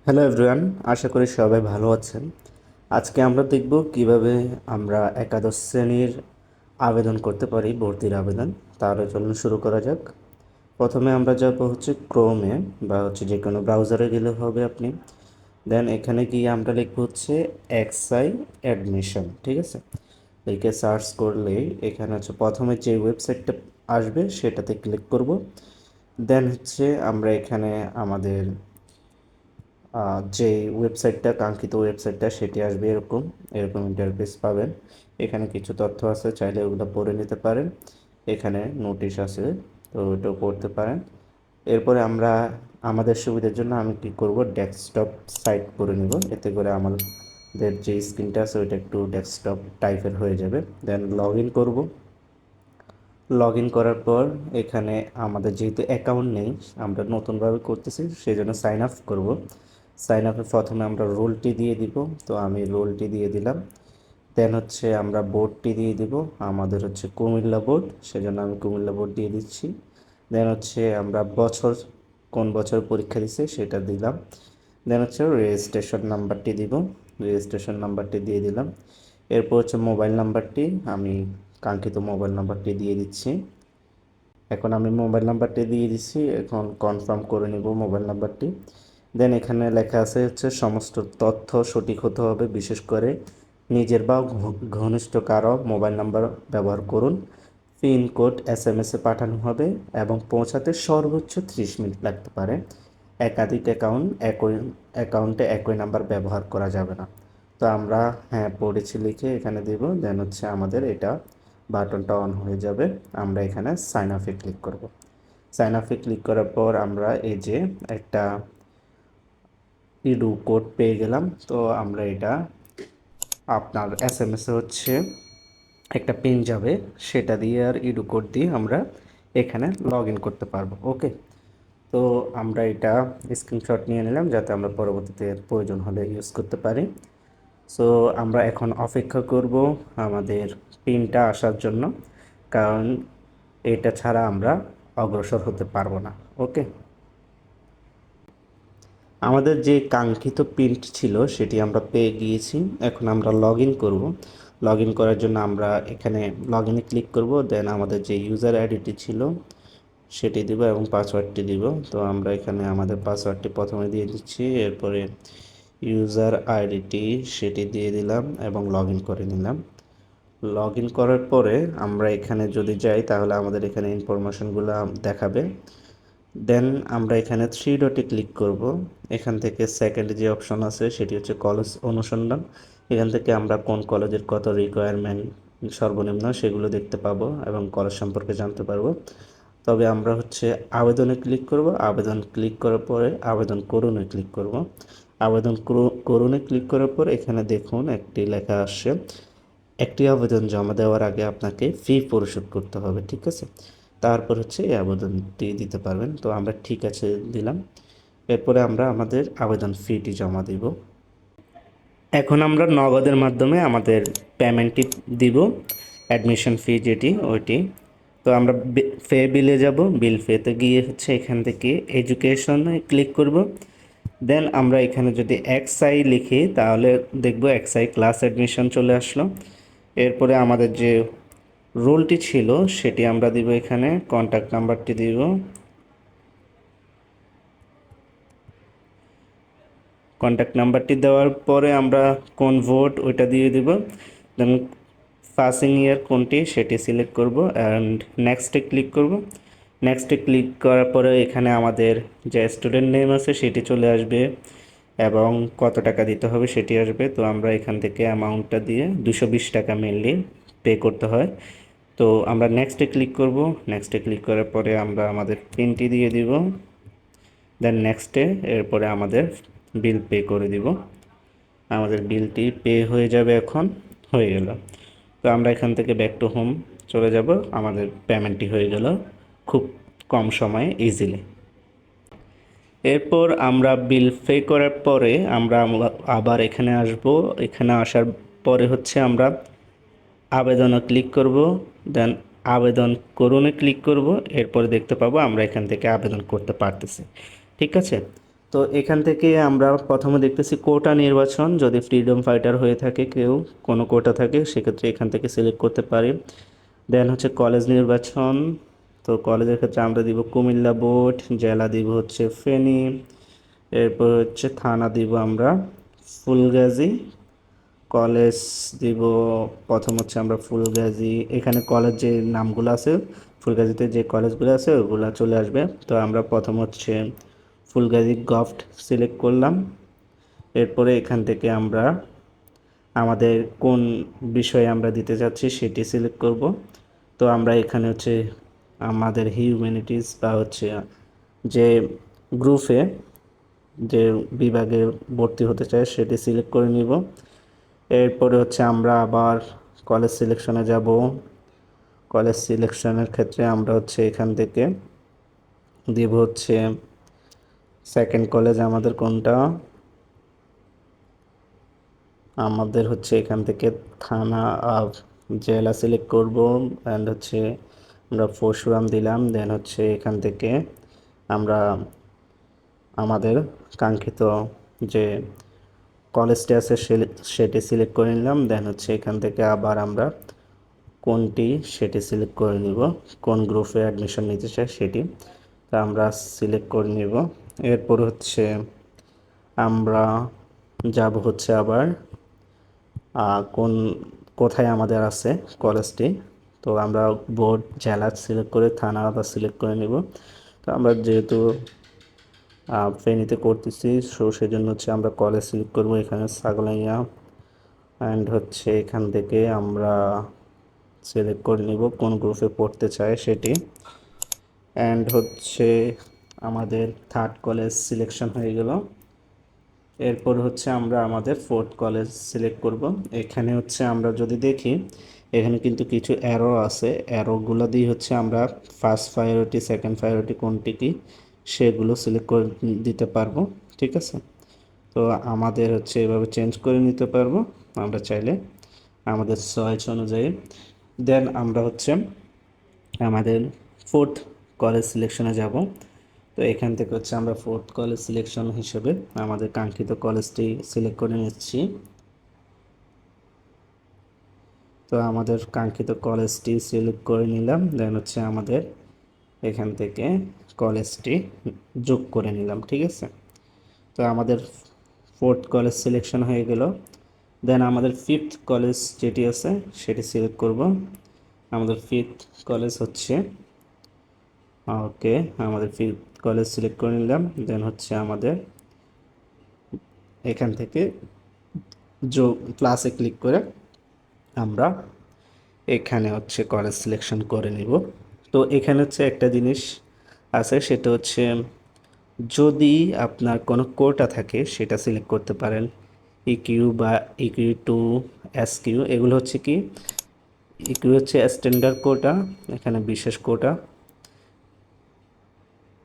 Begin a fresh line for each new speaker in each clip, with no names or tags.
Hello everyone, আশা করি সবাই ভালো আছেন। আজকে আমরা দেখব কিভাবে আমরা একাদশ শ্রেণীর আবেদন করতে পারি, ভর্তির আবেদন। তাহলে চলুন শুরু করা যাক। প্রথমে আমরা যাব হচ্ছে ক্রোমে বা যে কোনো ব্রাউজারে গেলে হবে আপনি। দেন এখানে গিয়ে আমরা লিখব হচ্ছে এক্সআই অ্যাডমিশন, ঠিক আছে। লিখে সার্চ করলেই এখানে হচ্ছে প্রথমে যে ওয়েবসাইটটা আসবে সেটাতে ক্লিক করব। দেন হচ্ছে আমরা এখানে আমাদের যে ওয়েবসাইটটা, কাঙ্ক্ষিত ওয়েবসাইটটা সেটি আসবে, এরকম এরকম ইন্টারফেস পাবেন। এখানে কিছু তথ্য আছে, চাইলে ওগুলো পড়ে নিতে পারেন। এখানে নোটিশ আছে, তো ওইটাও পড়তে পারেন। এরপরে আমরা আমাদের সুবিধার জন্য আমি কি করব, ডেস্কটপ সাইট করে নিব। এতে করে আমাদের যে স্ক্রিনটা আছে ওইটা একটু ডেস্কটপ টাইপের হয়ে যাবে। দেন লগ ইন করবো। লগ ইন করার পর এখানে আমাদের যেহেতু অ্যাকাউন্ট নেই, আমরা নতুনভাবে করতেছি, সেই জন্য সাইন আপ করবো। সাইন আপে প্রথমে আমরা রোলটি দিয়ে দিব, তো আমি রোলটি দিয়ে দিলাম। দেন হচ্ছে আমরা বোর্ডটি দিয়ে দিব, আমাদের হচ্ছে কুমিল্লা বোর্ড, সেজন্য আমি কুমিল্লা বোর্ড দিয়ে দিচ্ছি। দেন হচ্ছে আমরা বছর, কোন বছর পরীক্ষা দিছে সেটা দিলাম। দেন হচ্ছে রেজিস্ট্রেশন নাম্বারটি দিব, রেজিস্ট্রেশন নাম্বারটি দিয়ে দিলাম। এরপর হচ্ছে মোবাইল নাম্বারটি, আমি কাঙ্ক্ষিত মোবাইল নাম্বারটি দিয়ে দিচ্ছি। এখন আমি মোবাইল নাম্বারটি দিয়ে দিচ্ছি, এখন কনফার্ম করে নিব মোবাইল নাম্বারটি। দেন এখানে লেখা আছে হচ্ছে সমস্ত তথ্য সঠিক হতে হবে, বিশেষ করে নিজের বা ঘনিষ্ঠ কারো মোবাইল নাম্বার ব্যবহার করুন। পিনকোড এসএমএসে পাঠানো হবে এবং পৌঁছাতে সর্বোচ্চ 30 মিনিট লাগতে পারে। একাধিক অ্যাকাউন্টে একই নাম্বার ব্যবহার করা যাবে না। তো আমরা হ্যাঁ পড়েছি লিখে এখানে দেব। দেন হচ্ছে আমাদের এটা বাটনটা অন হয়ে যাবে। আমরা এখানে সাইন আপে ক্লিক করব। সাইন আপে ক্লিক করার পর আমরা এই যে একটা ইডু কোড পেয়ে গেলাম। তো আমরা এটা আপনার এসএমএসে হচ্ছে একটা পিন যাবে, সেটা দিয়ে আর ইডু কোড দিয়ে আমরা এখানে লগ ইন করতে পারবো। ওকে, তো আমরা এটা স্ক্রিনশট নিয়ে নিলাম যাতে আমরা পরবর্তীতে প্রয়োজন হলে ইউজ করতে পারি। সো আমরা এখন অপেক্ষা করব আমাদের পিনটা আসার জন্য, কারণ এটা ছাড়া আমরা অগ্রসর হতে পারবো না। ওকে, আমাদের যে কাঙ্ক্ষিত পিন ছিল সেটি আমরা পেয়ে গিয়েছি। এখন আমরা লগ ইন করবো। লগ ইন করার জন্য আমরা এখানে লগ ইনে ক্লিক করব। দেন আমাদের যে ইউজার আইডিটি ছিল সেটি দিব এবং পাসওয়ার্ডটি দিব। তো আমরা এখানে আমাদের পাসওয়ার্ডটি প্রথমে দিয়ে দিচ্ছি, এরপরে ইউজার আইডিটি সেটি দিয়ে দিলাম এবং লগ ইন করে নিলাম। লগ ইন করার পরে আমরা এখানে যদি যাই তাহলে আমাদের এখানে ইনফরমেশনগুলো দেখাবে। দেন আমরা এখানে থ্রি ডটে ক্লিক করব। এখান থেকে সেকেন্ড যে অপশন আছে সেটি হচ্ছে কলেজ অনুসন্ধান। এখান থেকে আমরা কোন কলেজের কত রিকোয়ারমেন্ট সর্বনিম্ন সেগুলো দেখতে পাবো এবং কলেজ সম্পর্কে জানতে পারবো। তবে আমরা হচ্ছে আবেদনে ক্লিক করব। আবেদন ক্লিক করার পরে আবেদন করুনে ক্লিক করব। আবেদন করুনে ক্লিক করার পর এখানে দেখুন একটি লেখা আসছে, একটি আবেদন জমা দেওয়ার আগে আপনাকে ফি পরিশোধ করতে হবে, ঠিক আছে। তারপর হচ্ছে এই আবেদনটি দিতে পারবেন। তো আমরা ঠিক আছে দিলাম। এরপরে আমরা আমাদের আবেদন ফিটি জমা দিব। এখন আমরা নগদের মাধ্যমে আমাদের পেমেন্টটি দিব, অ্যাডমিশন ফি যেটি ওইটি। তো আমরা ফে বিলে যাব। বিল ফেতে গিয়ে হচ্ছে এখান থেকে এডুকেশনে ক্লিক করব। দেন আমরা এখানে যদি এক্সআই লিখি তাহলে দেখব এক্সআই ক্লাস অ্যাডমিশন চলে আসলো। এরপরে আমাদের যে রোলটি ছিল সেটি আমরা দিব, এখানে কন্ট্যাক্ট নাম্বারটি দিব। কন্ট্যাক্ট নাম্বারটি দেওয়ার পরে আমরা কোন ভোট ওইটা দিয়ে দিব। দেন পাসিং ইয়ার কোনটি সেটি সিলেক্ট করব অ্যান্ড নেক্সটে ক্লিক করব। নেক্সটে ক্লিক করার পরে এখানে আমাদের যে স্টুডেন্ট নেম আছে সেটি চলে আসবে এবং কত টাকা দিতে হবে সেটি আসবে। তো আমরা এখান থেকে অ্যামাউন্টটা দিয়ে 220 টাকা মেনলি পে করতে হয়। তো আমরা নেক্সটে ক্লিক করব। নেক্সটে ক্লিক করার পরে আমরা আমাদের পিনটি দিয়ে দিব। দেন নেক্সটে, এরপরে আমাদের বিল পে করে দিব। আমাদের বিলটি পে হয়ে যাবে, এখন হয়ে গেল। তো আমরা এখান থেকে ব্যাক টু হোম চলে যাব। আমাদের পেমেন্টটি হয়ে গেল খুব কম সময়ে ইজিলি। এরপর আমরা বিল পে করার পরে আমরা আবার এখানে আসব। এখানে আসার পরে হচ্ছে আমরা আবেদনে ক্লিক করব। দেন আবেদন করুনে ক্লিক করব। এরপরে দেখতে পাবো আমরা এখান থেকে আবেদন করতে পারতেছি, ঠিক আছে। তো এখান থেকে আমরা প্রথমে দেখতেছি কোটা নির্বাচন, যদি ফ্রিডম ফাইটার হয়ে থাকে কেউ, কোনো কোটা থাকে সেক্ষেত্রে এখান থেকে সিলেক্ট করতে পারি। দেন হচ্ছে কলেজ নির্বাচন, তো কলেজের ক্ষেত্রে আমরা দিব কুমিল্লা বোর্ড, জেলা দিব হচ্ছে ফেনী, এরপর হচ্ছে থানা দিব আমরা ফুলগাজী, কলেজ দিব প্রথম হচ্ছে আমরা ফুলগাজী, এখানে কলেজ যে নামগুলো আছে ফুলগাজীতে যে কলেজগুলো আছে ওগুলো চলে আসবে। তো আমরা প্রথম হচ্ছে ফুলগাজী গভট সিলেক্ট করলাম। এরপরে এখান থেকে আমরা আমাদের কোন বিষয়ে আমরা দিতে যাচ্ছি সেটি সিলেক্ট করব। তো আমরা এখানে হচ্ছে আমাদের হিউম্যানিটিস বা হচ্ছে যে গ্রুপে যে বিভাগে ভর্তি হতে চাই সেটি সিলেক্ট করে নিব। এরপরে হচ্ছে আমরা আবার কলেজ সিলেকশনে যাব। কলেজ সিলেকশনের ক্ষেত্রে আমরা হচ্ছে এখান থেকে দিব হচ্ছে সেকেন্ড কলেজ আমাদের কোনটা, আমাদের হচ্ছে এখান থেকে থানা জেলা সিলেক্ট করব। অ্যান্ড হচ্ছে আমরা পরশুরাম দিলাম। দেন হচ্ছে এখান থেকে আমরা আমাদের কাঙ্ক্ষিত যে কলেজটি আছে সেটি সিলেক্ট করে নিলাম। দেন হচ্ছে এখান থেকে আবার আমরা কোনটি সেটি সিলেক্ট করে নিব, কোন গ্রুপে অ্যাডমিশন নিতে চাই সেটি তা আমরা সিলেক্ট করে নিব। এরপর হচ্ছে আমরা যাব হচ্ছে আবার কোন কোথায় আমাদের আছে কলেজটি, তো আমরা বোর্ড জেলা সিলেক্ট করে থানা আবার সিলেক্ট করে নিব। তো আমরা যেহেতু ফেনীতে করতেছি সো সেজন্য হচ্ছে আমরা কলেজ সিলেক্ট করব, এখানে ছাগলাইয়া। অ্যান্ড হচ্ছে এখান থেকে আমরা সিলেক্ট করে নিব কোন গ্রুপে পড়তে চায় সেটি। অ্যান্ড হচ্ছে আমাদের থার্ড কলেজ সিলেকশন হয়ে গেল। এরপর হচ্ছে আমরা আমাদের ফোর্থ কলেজ সিলেক্ট করব। এখানে হচ্ছে আমরা যদি দেখি এখানে কিন্তু কিছু অ্যারো আছে, অ্যারোগুলো দিয়ে হচ্ছে আমরা ফার্স্ট প্রায়োরিটি সেকেন্ড প্রায়োরিটি কোনটি কি সেগুলো সিলেক্ট করে দিতে পারবো, ঠিক আছে। তো আমাদের হচ্ছে এভাবে চেঞ্জ করে নিতে পারবো আমরা চাইলে আমাদের চয়েস অনুযায়ী। দেন আমরা হচ্ছে আমাদের ফোর্থ কলেজ সিলেকশনে যাব। তো এখান থেকে হচ্ছে আমরা ফোর্থ কলেজ সিলেকশন হিসেবে আমাদের কাঙ্ক্ষিত কলেজটি সিলেক্ট করে নিচ্ছি। তো আমাদের কাঙ্ক্ষিত কলেজটি সিলেক্ট করে নিলাম। দেন হচ্ছে আমাদের এখান থেকে কলেজটি যোগ করে নিলাম, ঠিক আছে। তো আমাদের ফোর্থ কলেজ সিলেকশন হয়ে গেল। দেন আমাদের ফিফথ কলেজ যেটি আছে সেটি সিলেক্ট করব। আমাদের ফিফথ কলেজ হচ্ছে ওকে, আমাদের ফিফথ কলেজ সিলেক্ট করে নিলাম। দেন হচ্ছে আমাদের এখান থেকে যোগ প্লাসে ক্লিক করে আমরা এখানে হচ্ছে কলেজ সিলেকশন করে নিব। তো এখানে হচ্ছে একটা জিনিস আছে, সেটা হচ্ছে যদি আপনার কোনো কোটা থাকে সেটা সিলেক্ট করতে পারেন, ইকিউ বা ইকিউ টু, এসকিউ, এগুলো হচ্ছে কি ইকিউ হচ্ছে স্ট্যান্ডার্ড কোটা, এখানে বিশেষ কোটা।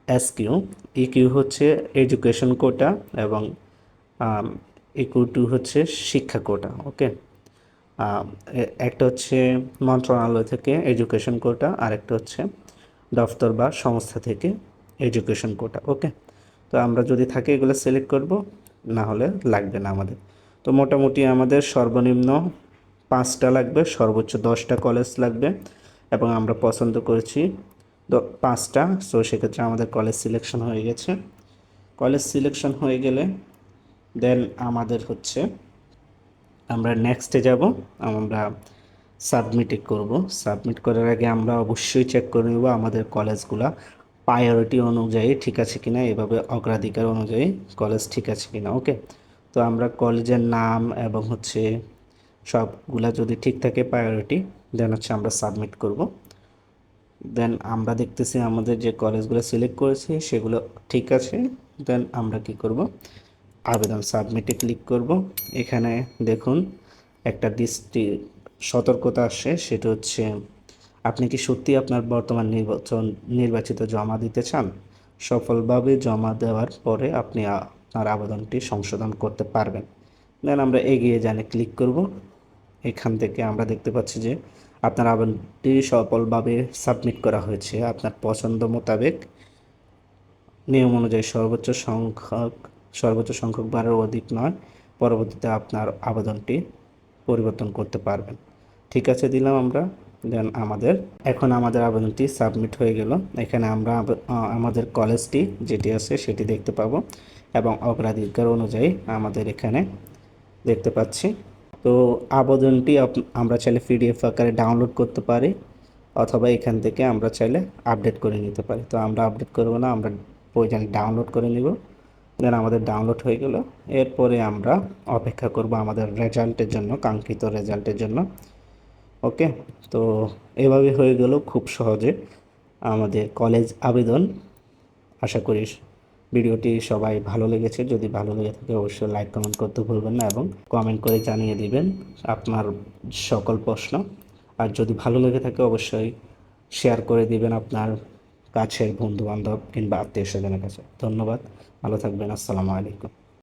এসকিউ ইকিউ হচ্ছে এডুকেশন কোটা এবং ইকিউ টু হচ্ছে শিক্ষা কোটা, ওকে। একটা হচ্ছে মন্ত্রণালয় থেকে এডুকেশন কোটা, আর একটা হচ্ছে দফতর বা সংস্থা থেকে এডুকেশন কোটা, ওকে। তো আমরা যদি থাকে এগুলো সিলেক্ট করব, না হলে লাগবে না আমাদের। তো মোটামুটি আমাদের সর্বনিম্ন 5টা লাগবে, সর্বোচ্চ 10টা কলেজ লাগবে এবং আমরা পছন্দ করেছি 5টা। সো সেক্ষেত্রে আমাদের কলেজ সিলেকশন হয়ে গেছে। কলেজ সিলেকশন হয়ে গেলে দেন আমাদের হচ্ছে আমরা নেক্সটে যাব, আমরা সাবমিটে করব। সাবমিট করার আগে আমরা অবশ্যই চেক করে নেব আমাদের কলেজগুলা প্রায়োরিটি অনুযায়ী ঠিক আছে কিনা, এভাবে অগ্রাধিকার অনুযায়ী কলেজ ঠিক আছে কিনা, ওকে। তো আমরা কলেজের নাম এবং হচ্ছে সবগুলা যদি ঠিক থাকে প্রায়োরিটি, দেন হচ্ছে আমরা সাবমিট করব। দেন আমরা দেখতেছি আমাদের যে কলেজগুলো সিলেক্ট করেছি সেগুলো ঠিক আছে। দেন আমরা কি করব, আবেদন সাবমিটে ক্লিক করব। এখানে দেখুন একটা সতর্কতা আসে, সেটা হচ্ছে আপনি কি সত্যি আপনার বর্তমান নির্বাচিত জমা দিতে চান? সফলভাবে জমা দেওয়ার পরে আপনি আপনার আবেদনটি সংশোধন করতে পারবেন। দেন আমরা এগিয়ে জানে ক্লিক করব। এখান থেকে আমরা দেখতে পাচ্ছি যে আপনার আবেদনটি সফলভাবে সাবমিট করা হয়েছে। আপনার পছন্দ মোতাবেক নিয়ম অনুযায়ী সর্বোচ্চ সংখ্যক বারের অধিক নয়। পরবর্তীতে আপনার আবেদনটি পরিবর্তন করতে পারবেন। ঠিক আছে, দিলাম আমরা। দেন এখন আমাদের আবেদনটি সাবমিট হয়ে গেল। এখানে আমরা আমাদের কলেজটি যেটি আছে সেটি দেখতে পাবো এবং অগ্রাধিকার অনুযায়ী আমাদের এখানে দেখতে পাচ্ছি। তো আবেদনটি আমরা চাইলে পিডিএফ আকারে ডাউনলোড করতে পারি, অথবা এখান থেকে আমরা চাইলে আপডেট করে নিতে পারি। তো আমরা আপডেট করব না, আমরা প্রয়োজনে ডাউনলোড করে নিব। দেন আমাদের ডাউনলোড হয়ে গেল। এরপরে আমরা অপেক্ষা করব আমাদের রেজাল্টের জন্য, কাঙ্ক্ষিত রেজাল্টের জন্য। ওকে, তো এভাবে হয়ে গেল খুব সহজে আমাদের কলেজ আবেদন। আশা করি ভিডিওটি সবাই ভালো লেগেছে। যদি ভালো লেগে থাকে অবশ্যই লাইক কমেন্ট করতে ভুলবেন না, এবং কমেন্ট করে জানিয়ে দিবেন আপনার সকল প্রশ্ন। আর যদি ভালো লেগে থাকে অবশ্যই শেয়ার করে দিবেন আপনার কাছের বন্ধুবান্ধব কিংবা আত্মীয় স্বজনের কাছে। ধন্যবাদ, ভালো থাকবেন। আসসালামু আলাইকুম।